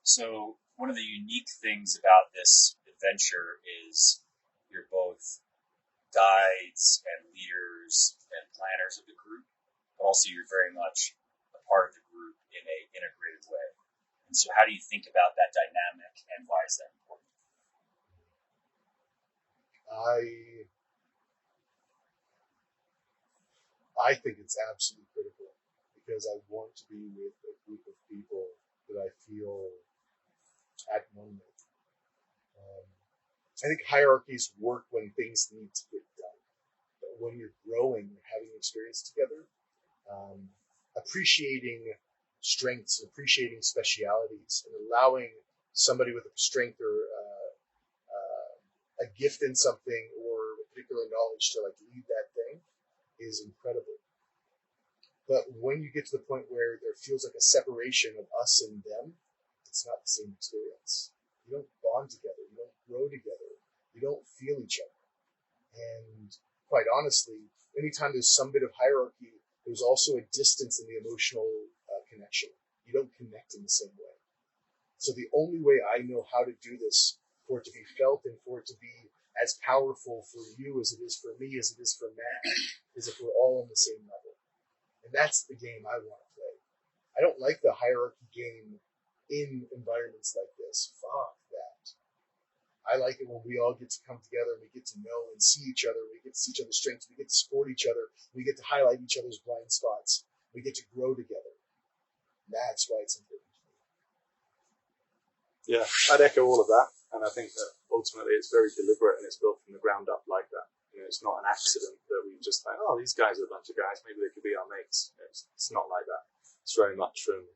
So one of the unique things about this adventure is you're both guides and leaders and planners of the group, but also you're very much a part of the group in a integrated way. And so how do you think about that dynamic, and why is that important? I think it's absolutely critical because I want to be with a group of people that I feel at one with. I think hierarchies work when things need to get done. But when you're growing, having experience together, appreciating strengths and appreciating specialities and allowing somebody with a strength or a gift in something or a particular knowledge to like lead that thing is incredible. But when you get to the point where there feels like a separation of us and them, it's not the same experience. You don't bond together. You don't grow together. You don't feel each other. And quite honestly, anytime there's some bit of hierarchy, there's also a distance in the emotional connection. You don't connect in the same way. So the only way I know how to do this for it to be felt and for it to be as powerful for you as it is for me, as it is for Matt, is if we're all on the same level. And that's the game I want to play. I don't like the hierarchy game in environments like this. Fuck that. I like it when we all get to come together and we get to know and see each other. We get to see each other's strengths. We get to support each other. We get to highlight each other's blind spots. We get to grow together. That's why it's important to me. Yeah, I'd echo all of that. And I think that ultimately it's very deliberate and it's built from the ground up like that. You know, it's not an accident that we just like, oh, these guys are a bunch of guys. Maybe they could be our mates. It's not like that. It's very much from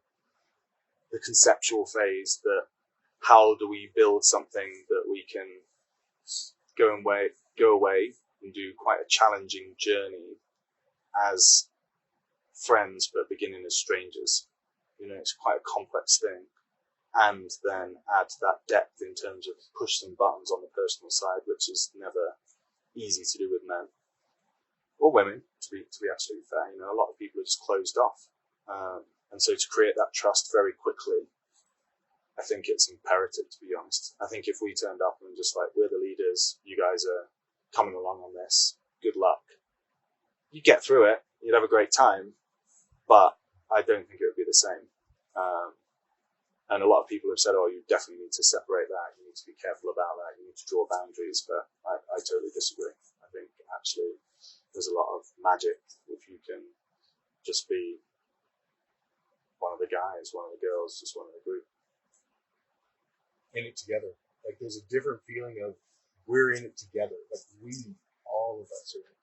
the conceptual phase that how do we build something that we can go away and do quite a challenging journey as friends, but beginning as strangers. You know, it's quite a complex thing. And then add that depth in terms of push some buttons on the personal side, which is never easy to do with men or women, to be absolutely fair. You know, a lot of people are just closed off. And so to create that trust very quickly, I think it's imperative, to be honest. I think if we turned up and just like, we're the leaders, you guys are coming along on this, good luck. You'd get through it, you'd have a great time, but I don't think it would be the same. And a lot of people have said, oh, you definitely need to separate that, you need to be careful about that, you need to draw boundaries, but I totally disagree. I think actually there's a lot of magic if you can just be one of the guys, one of the girls, just one of the group. In it together. Like there's a different feeling of we're in it together. Like we, all of us are in it